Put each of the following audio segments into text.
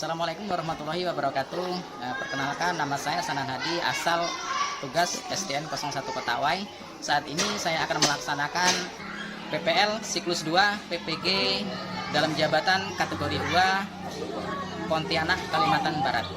Assalamualaikum warahmatullahi wabarakatuh. Perkenalkan, nama saya Sanan Hadi, asal tugas SDN 01 Kotawai. Saat ini saya akan melaksanakan PPL siklus 2 PPG dalam jabatan kategori 2 Pontianak, Kalimantan Barat.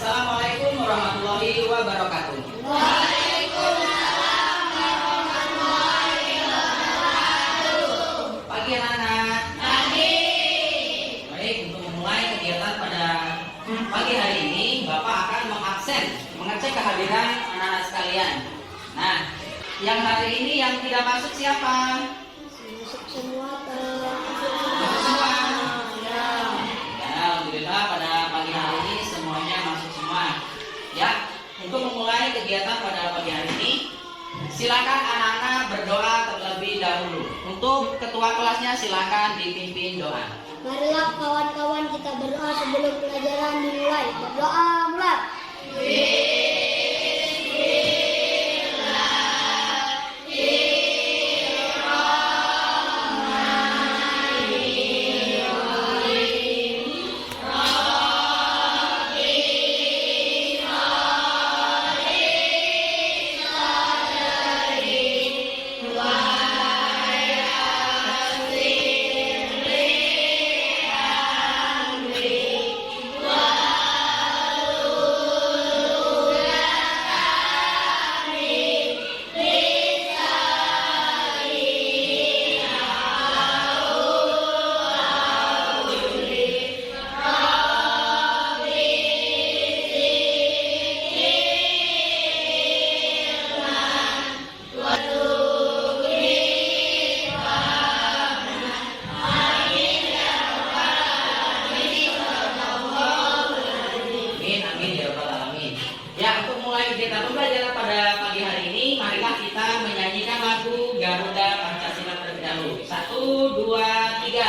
Assalamualaikum warahmatullahi wabarakatuh. Waalaikumsalam warahmatullahi wabarakatuh. Pagi anak-anak. Pagi. Baik, untuk memulai kegiatan pada pagi hari ini, Bapak akan mengecek kehadiran anak-anak sekalian. Nah, yang hari ini yang tidak masuk siapa? Masuk semua Masuk semua. Ya, alhamdulillah pada pagi hari ini semuanya masuk semua. Ya, untuk memulai kegiatan pada pagi hari ini, silakan anak-anak berdoa terlebih dahulu. Untuk ketua kelasnya silakan dipimpin doa. Marilah kawan-kawan kita berdoa sebelum pelajaran dimulai. Berdoa mulai. Ya, untuk mulai kegiatan pembelajaran pada pagi hari ini, marilah kita menyanyikan lagu Garuda Pancasila terlebih dahulu. 1, 2, 3.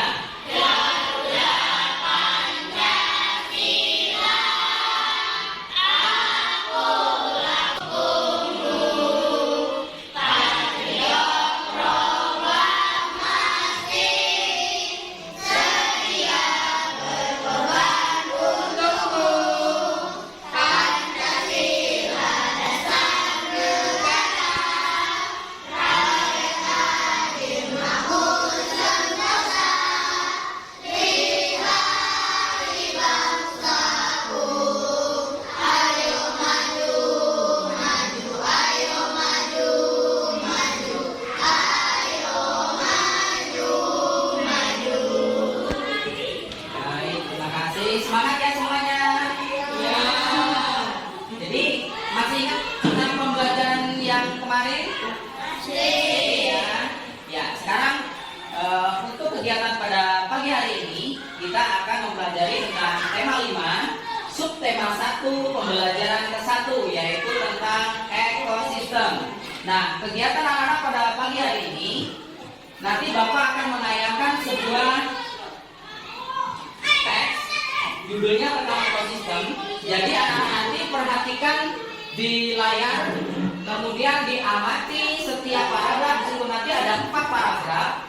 Baik, terima kasih. Semangat ya semuanya. Ya. Jadi masih ingat tentang pembelajaran yang kemarin? Ya. Ya, sekarang untuk kegiatan pada pagi hari ini kita akan mempelajari tentang tema 5, subtema 1, pembelajaran ke-1, yaitu tentang ekosistem. Nah, kegiatan anak-anak pada pagi hari ini nanti Bapak akan menayangkan sebuah teks, judulnya tentang ekosistem. Jadi anak-anak nanti perhatikan di layar, kemudian diamati setiap paragraf. Di situ nanti ada 4 paragraf.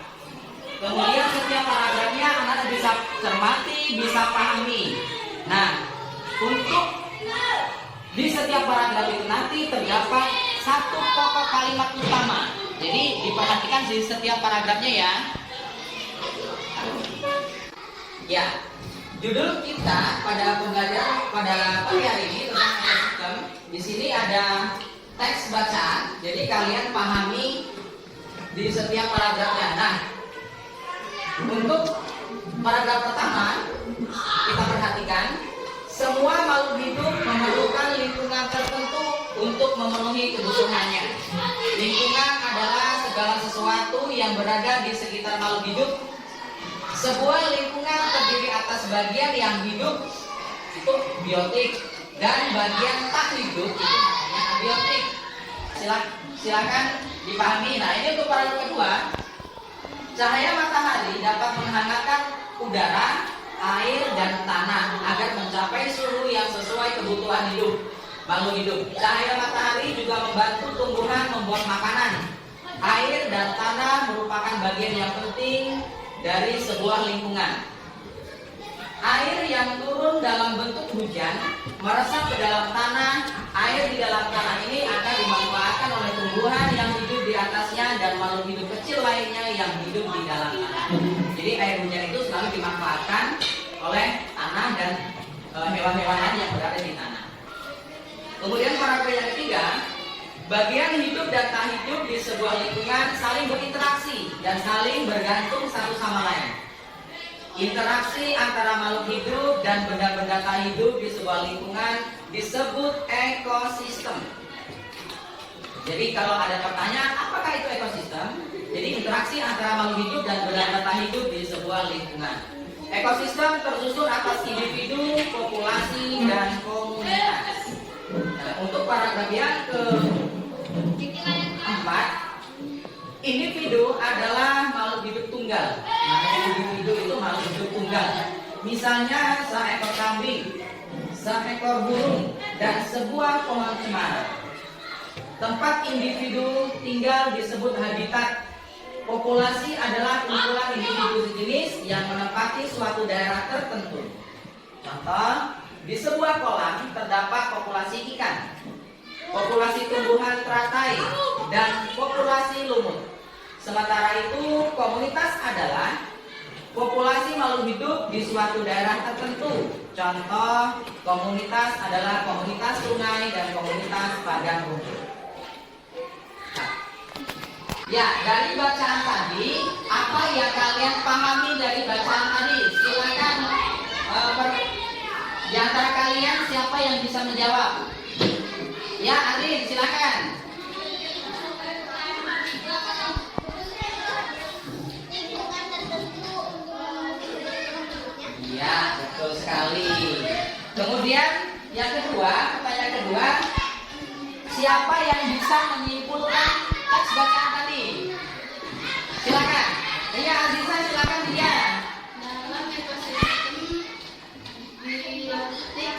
Kemudian setiap paragrafnya anak bisa cermati, bisa pahami. Nah, untuk di setiap paragraf itu nanti terdapat satu pokok kalimat utama. Jadi diperhatikan di setiap paragrafnya ya. Ya, judul kita pada pembelajaran pada pagi hari ini tentang ekosistem. Di sini ada teks bacaan. Jadi kalian pahami di setiap paragrafnya. Nah, untuk paragraf pertama kita perhatikan, semua makhluk hidup memerlukan lingkungan tertentu untuk memenuhi kebutuhannya. Lingkungan adalah segala sesuatu yang berada di sekitar makhluk hidup. Sebuah lingkungan terdiri atas bagian yang hidup itu biotik, dan bagian tak hidup itu namanya abiotik. Silakan dipahami. Nah, ini untuk paragraf kedua. Cahaya matahari dapat menghangatkan udara, air, dan tanah agar mencapai suhu yang sesuai kebutuhan hidup makhluk hidup. Cahaya matahari juga membantu tumbuhan membuat makanan. Air dan tanah merupakan bagian yang penting dari sebuah lingkungan. Air yang turun dalam bentuk hujan meresap ke dalam tanah. Air di dalam tanah ini akan dimanfaatkan oleh tumbuhan yang hidup di atasnya dan makhluk hidup kecil lainnya yang hidup di dalam tanah. Jadi air hujan itu selalu dimanfaatkan oleh tanah dan hewan-hewan lain yang berada di tanah. Kemudian paragraf yang ketiga, bagian hidup dan tak hidup di sebuah lingkungan saling berinteraksi dan saling bergantung satu sama lain. Interaksi antara makhluk hidup dan benda-benda tak hidup di sebuah lingkungan disebut ekosistem. Jadi kalau ada pertanyaan, apakah itu ekosistem? Jadi interaksi antara makhluk hidup dan benda-benda tak hidup di sebuah lingkungan. Ekosistem tersusun atas individu, populasi, dan komunitas. Nah, untuk paragraf yang keempat, individu adalah makhluk hidup tunggal. Nah, individu itu makhluk hidup tunggal. Misalnya seekor kambing, seekor burung, dan sebuah pohon cemara. Tempat individu tinggal disebut habitat. Populasi adalah kumpulan individu sejenis yang menempati suatu daerah tertentu. Contoh, di sebuah kolam terdapat populasi ikan, populasi tumbuhan teratai, dan populasi lumut. Sementara itu, komunitas adalah populasi makhluk hidup di suatu daerah tertentu. Contoh, komunitas adalah komunitas sungai dan komunitas padang rumput. Ya, dari bacaan tadi, apa yang kalian pahami dari bacaan tadi? Silakan di antara kalian siapa yang bisa menjawab? Ya, Adin, silakan. Ya, betul sekali. Kemudian yang kedua, pertanyaan kedua, siapa yang bisa menyimpulkan teks bacaan tadi? Silakan. Iya, Aziza, silakan dia. Dalam ekosistem biotik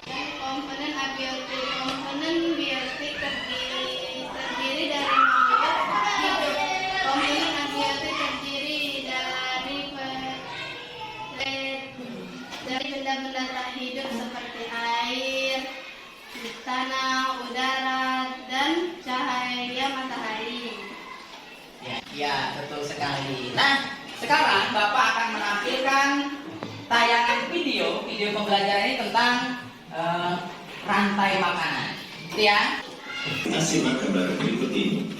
dan komponen abiotik. Komponen biotik terdiri dari makhluk hidup. Komponen abiotik terdiri dari benda-benda tak hidup seperti air, tanah, udara, dan cahaya matahari. Ya, betul sekali. Nah, sekarang Bapak akan menampilkan tayangan video pembelajaran ini tentang rantai makanan. Gitu ya. Simak gambar berikut ini.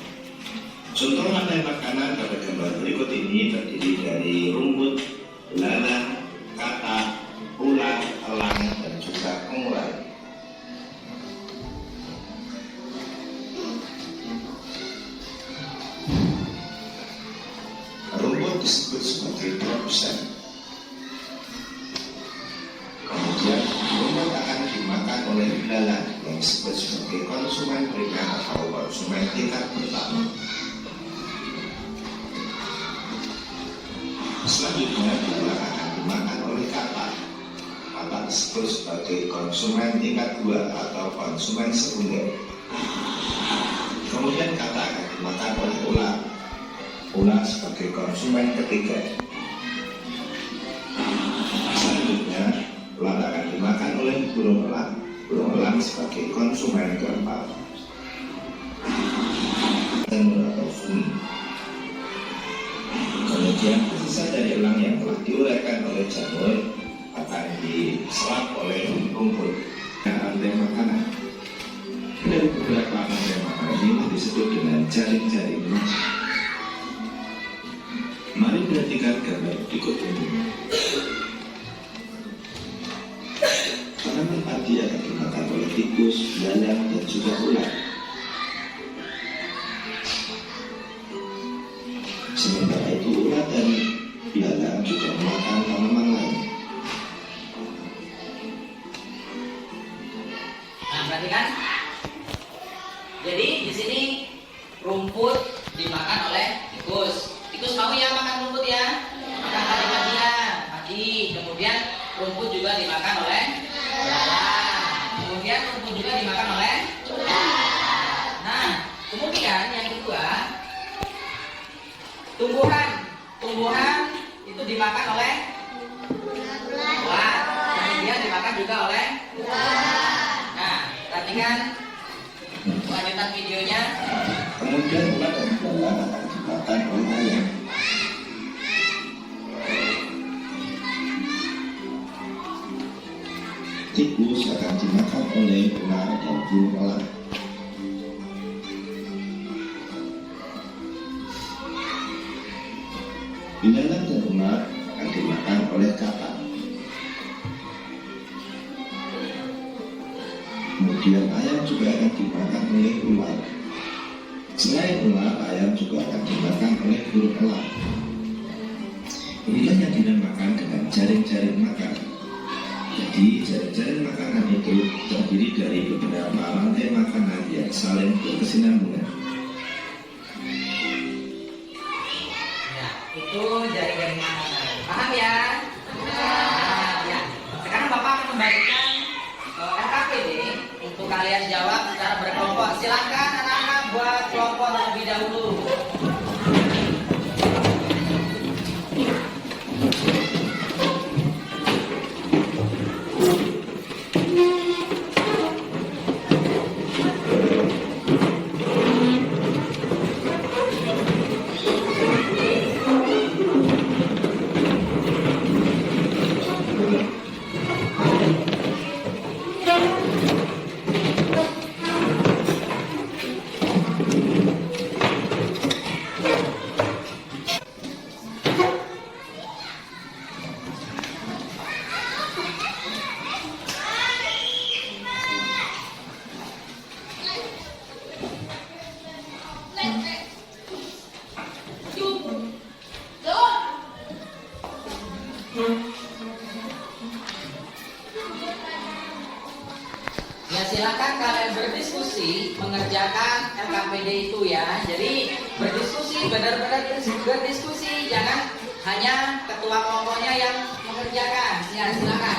Contoh rantai makanan pada gambar berikut ini terdiri dari rumput, belalang, katak, ulat, elang, dan juga pengurai. Rumput disebut sebagai produsen. Kemudian rumput akan dimakan oleh belalang yang disebut sebagai konsumen primer atau konsumen tingkat pertama. Selanjutnya belalang akan dimakan oleh katak. Katak disebut sebagai konsumen tingkat 2 atau konsumen sekunder. Kemudian katak akan dimakan oleh ulat. Ulat sebagai konsumen ketiga. Selanjutnya, ulat akan dimakan oleh burung elang. Burung elang sebagai konsumen keempat. Atau funi. Kemudian sisa dari elang yang telah diuraikan oleh jamur akan diserap oleh rumput. Rantai makanan. Dari beberapa rantai makanan ini disebut dengan jaring-jaring makanan. Mari perhatikan gambar berikut ini. Tanaman padi akan dimakan oleh tikus, belalang, dan juga ulat. Sementara itu ulat dan belalang juga memakan tanaman lain. Perhatikan. Jadi di sini rumput dimakan oleh tikus. Tikus mau ya makan rumput ya? Makan mati-matian, mati. Kemudian rumput juga dimakan oleh belalang. Kemudian rumput juga dimakan oleh Nah, kemudian yang kedua, tumbuhan itu dimakan oleh ulat. Kemudian dimakan juga oleh Nah, perhatikan kelanjutan videonya. Kemudian ulat dan belalang akan dimakan oleh ayam. Tikus akan dimakan oleh ular dan burung elang. Binatang dan ular akan dimakan oleh kakak. Kemudian ayam juga akan dimakan oleh ular. Selain ular, ayam juga akan dimakan oleh burung elang. Inilah yang dinamakan dengan jaring-jaring makan. Jadi jaring-jaring makanan itu terdiri dari beberapa rantai makanan yang saling berkesinambungan. Ya, itu jaring-jaring makanan. Paham ya? Nah, ya. Sekarang Bapak akan membagikan RKPD untuk kalian jawab secara berkelompok. Silakan anak-anak buat kelompok terlebih dahulu. Ya silakan kalian berdiskusi mengerjakan LKPD itu ya. Jadi berdiskusi, benar-benar berdiskusi, jangan hanya ketua kelompoknya yang mengerjakan. Ya silakan.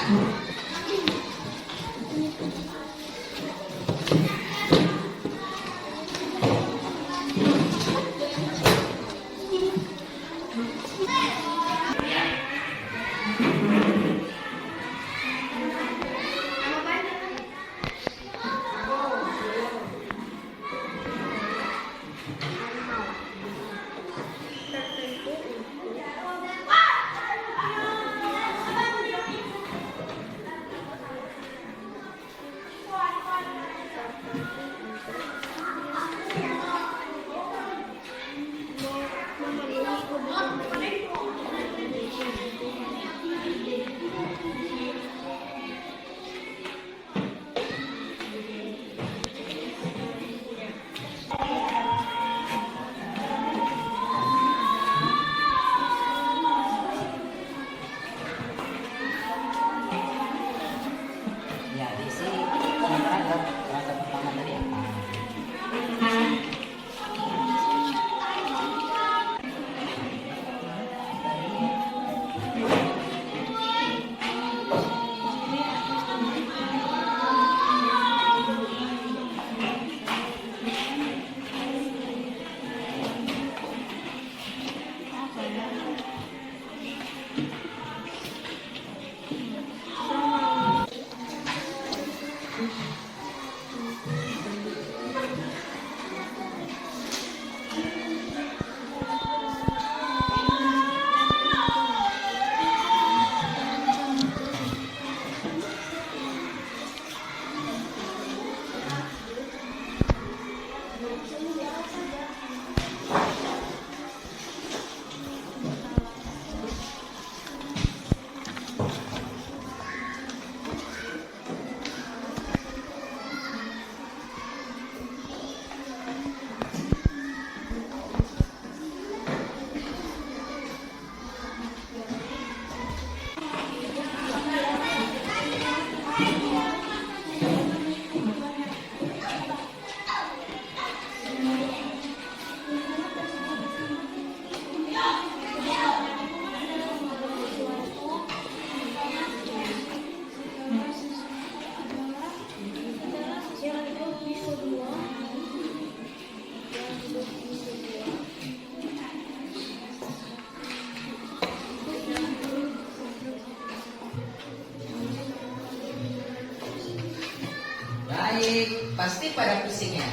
Baik, pasti pada pusingnya.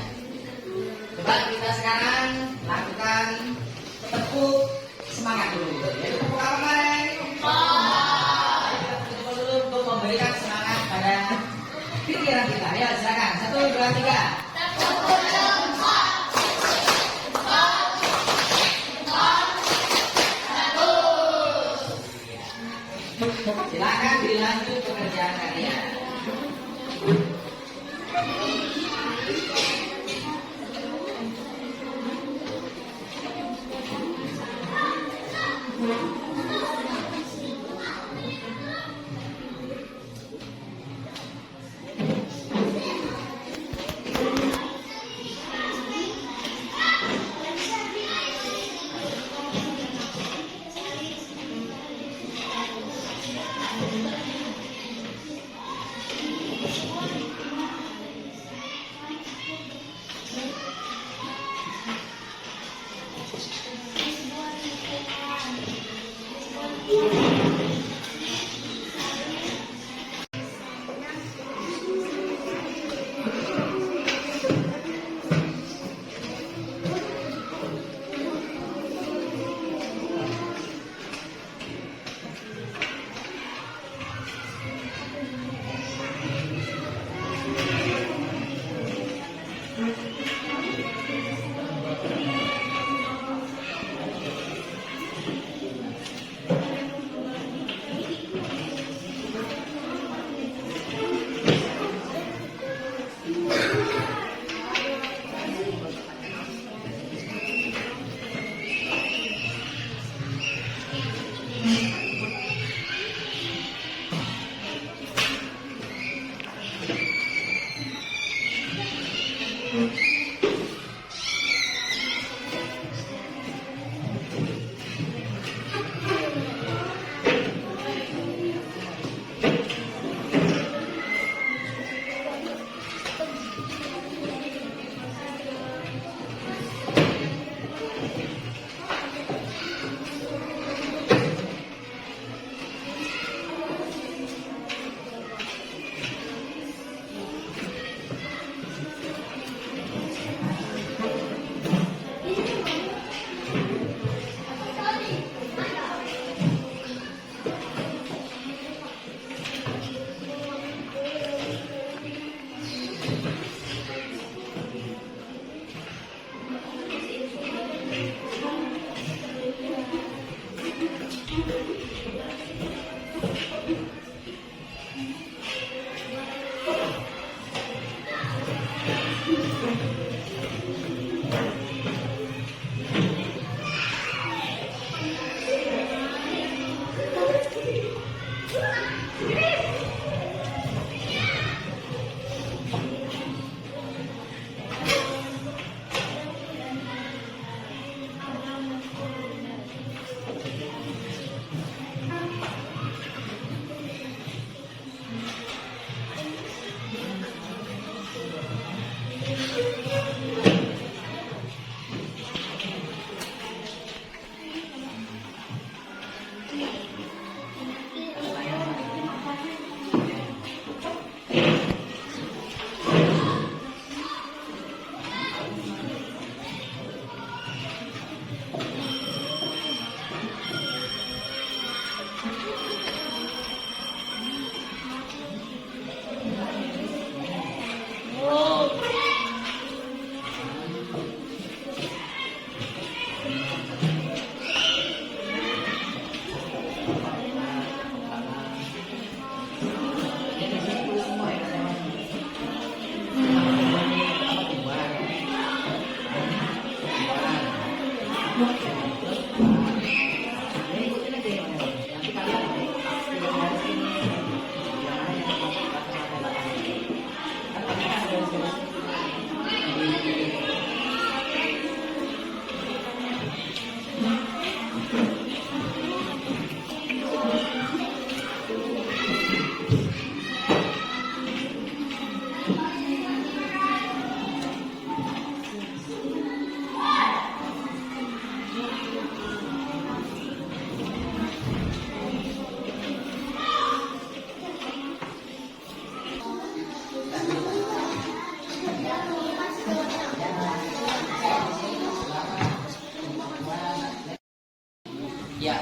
Coba kita sekarang lakukan tepuk semangat dulu. Jadi tepuk apa kemarin? Tepuk dulu untuk memberikan semangat pada pikiran kita. Ya, silakan. 1, 2, 3. Silakan dilanjut pekerjaan kalian.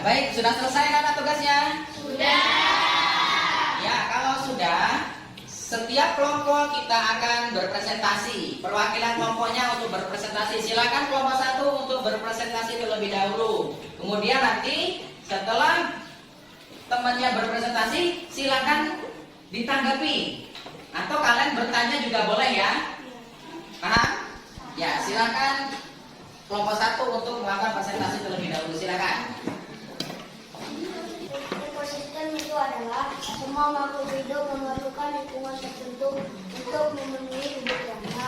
baik, sudah selesai kan tugasnya? Sudah. Ya, kalau sudah, setiap kelompok kita akan berpresentasi. Perwakilan kelompoknya untuk berpresentasi. Silakan kelompok 1 untuk berpresentasi terlebih dahulu. Kemudian nanti setelah temannya berpresentasi, silakan ditanggapi. Atau kalian bertanya juga boleh ya. Paham? Ya, silakan kelompok 1 untuk melakukan presentasi terlebih dahulu. Silakan. Ekosistem itu adalah semua makhluk hidup memerlukan lingkungan tertentu untuk memenuhi kebutuhannya.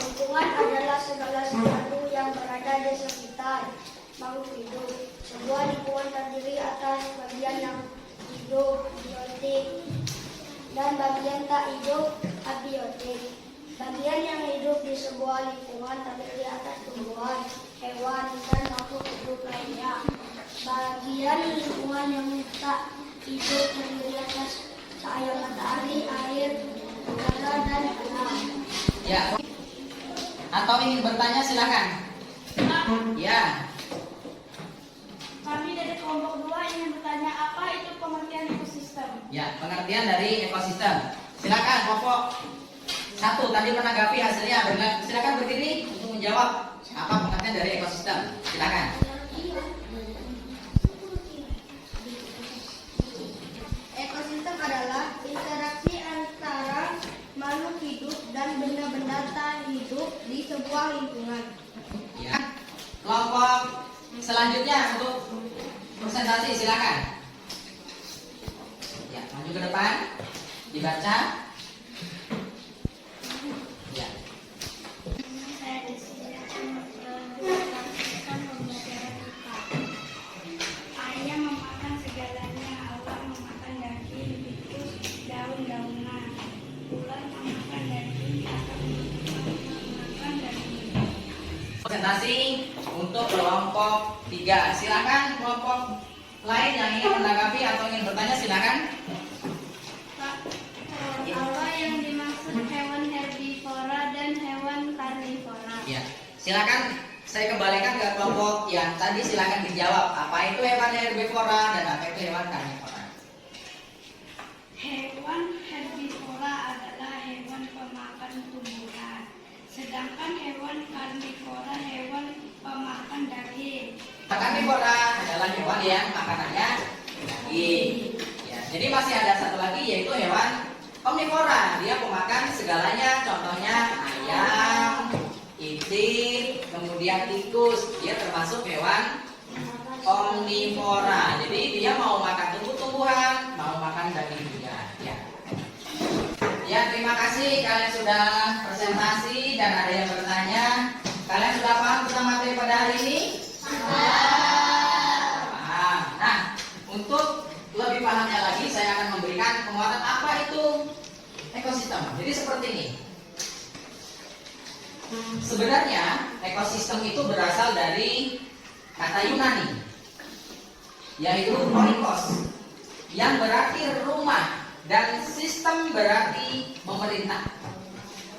Lingkungan adalah segala sesuatu yang berada di sekitar makhluk hidup. Sebuah lingkungan terdiri atas bagian yang hidup, biotik, dan bagian tak hidup, abiotik. Bagian yang hidup di sebuah lingkungan terdiri atas tumbuhan, hewan, dan makhluk hidup lainnya. Bagian lingkungan yang tak hidup terdiri atas cahaya matahari, air, udara, dan tanah. Ya. Atau ingin bertanya silakan. Ya. Kami dari kelompok 2 ingin bertanya apa itu pengertian ekosistem. Ya, pengertian dari ekosistem. Silakan kelompok 1 tadi menanggapi hasilnya. Silakan berdiri untuk menjawab apa pengertian dari ekosistem. Silakan. Ekosistem adalah interaksi antara makhluk hidup dan benda-benda tak hidup di sebuah lingkungan. Ya. Kelompok selanjutnya untuk presentasi silakan. Ya, maju ke depan. Dibaca. Ya. Saya di sini akan melakukan pembelajaran IPA. Ayam memakan segalanya, Allah memakan daging, tikus daun-daunan, ular memakan daging, kakak memakan daging. Presentasi untuk kelompok 3. Silakan kelompok lain yang ingin menanggapi atau ingin bertanya silakan. Pak, apa yang dimaksud hewan herbivora dan hewan karnivora? Ya. Silakan saya kembalikan ke kelompok yang tadi, silakan dijawab. Apa itu hewan herbivora dan apa itu hewan karnivora? Hewan herbivora adalah hewan pemakan tumbuhan, sedangkan hewan karnivora hewan pemakan daging. Karnivora adalah hewan yang makanannya daging. Ya, jadi masih ada satu lagi yaitu hewan omnivora. Dia pemakan segalanya, contohnya ayam, itik, kemudian tikus. Dia termasuk hewan omnivora. Jadi dia mau makan tumbuh-tumbuhan, mau makan daging juga. Ya. Ya, terima kasih kalian sudah presentasi dan ada yang bertanya. Kalian sudah paham tentang materi pada hari ini? Paham. Nah, untuk lebih pahamnya lagi, saya akan memberikan penguatan apa itu ekosistem. Jadi seperti ini. Sebenarnya ekosistem itu berasal dari kata Yunani, yaitu oikos, yang berarti rumah, dan sistem berarti pemerintah.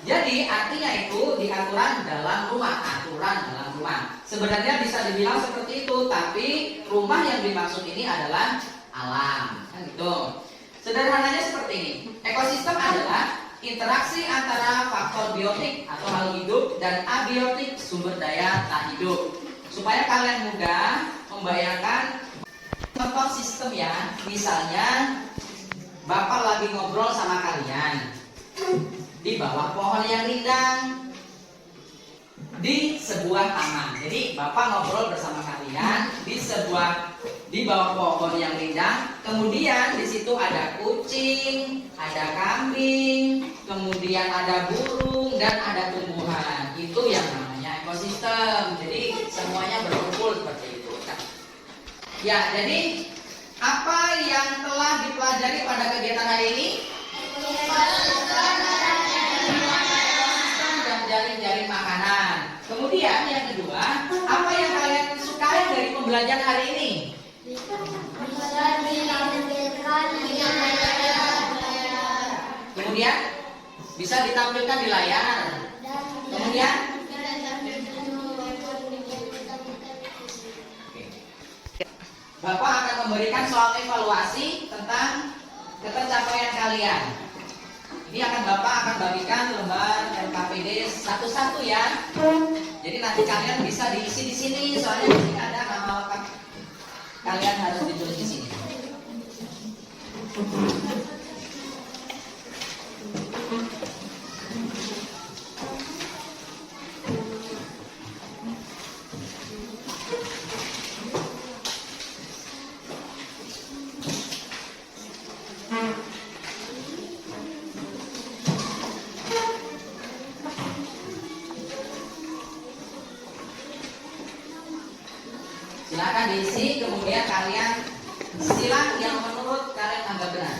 Jadi artinya itu diaturan dalam rumah, aturan dalam rumah. Sebenarnya bisa dibilang seperti itu, tapi rumah yang dimaksud ini adalah alam, kan gitu. Sederhananya seperti ini. Ekosistem adalah interaksi antara faktor biotik atau hal hidup dan abiotik sumber daya tak hidup. Supaya kalian mudah membayangkan contoh sistem ya. Misalnya Bapak lagi ngobrol sama kalian di bawah pohon yang rindang di sebuah taman. Jadi Bapak ngobrol bersama kalian di bawah pohon yang rindang. Kemudian di situ ada kucing, ada kambing, kemudian ada burung dan ada tumbuhan. Itu yang namanya ekosistem. Jadi semuanya berkumpul seperti itu. Ya, jadi apa yang telah dipelajari pada kegiatan hari ini? Ekosistem dan jaring-jaring makanan. Kemudian yang kedua, apa yang kalian sukai dari pembelajaran hari ini? Kemudian bisa ditampilkan di layar. Kemudian Bapak akan memberikan soal evaluasi tentang pencapaian kalian. Ini Bapak akan bagikan lembar LKPD satu-satu ya. Jadi nanti kalian bisa diisi di sini, soalnya di sini ada nama lengkap. Kalian harus ditulis di sini. Silakan diisi, kemudian kalian silang yang menurut kalian anggap benar.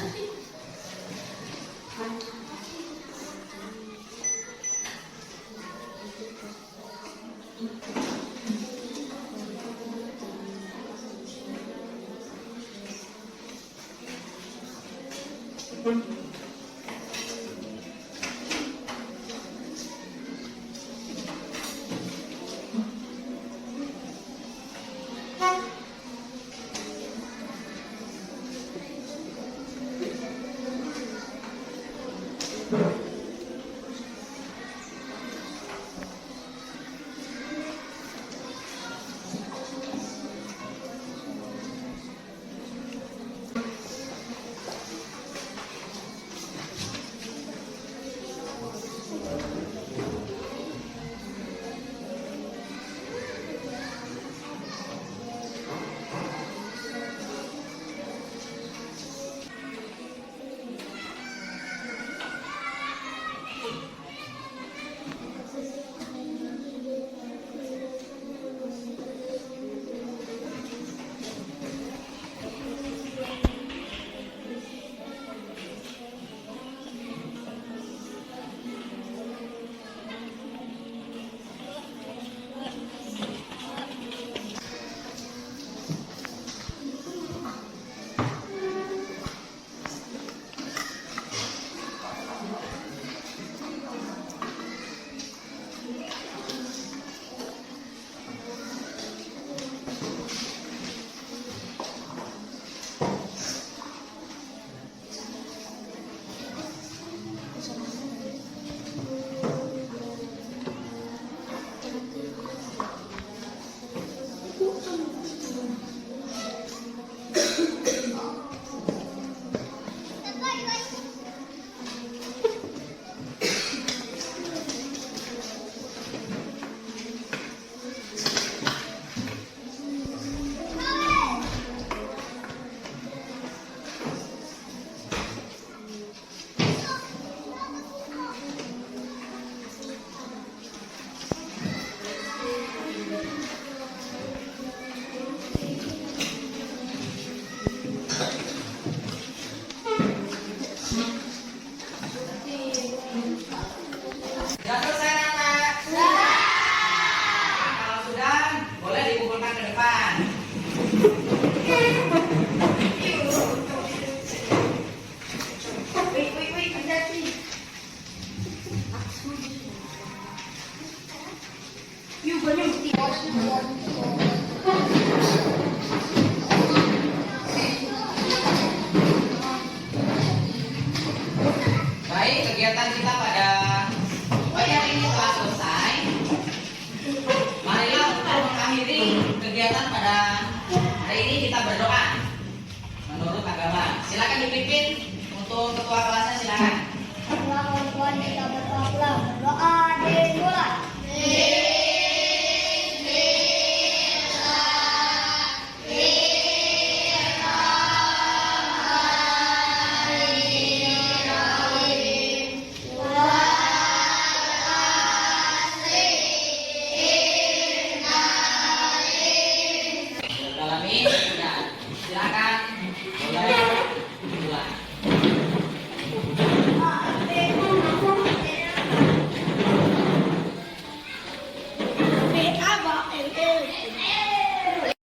Sudah selesai anak? Kalau sudah, boleh dikumpulkan ke depan. Baik, kegiatan kita pada pagi hari ini telah selesai. Marilah untuk mengakhiri kegiatan pada hari ini kita berdoa menurut agama. Silakan dipimpin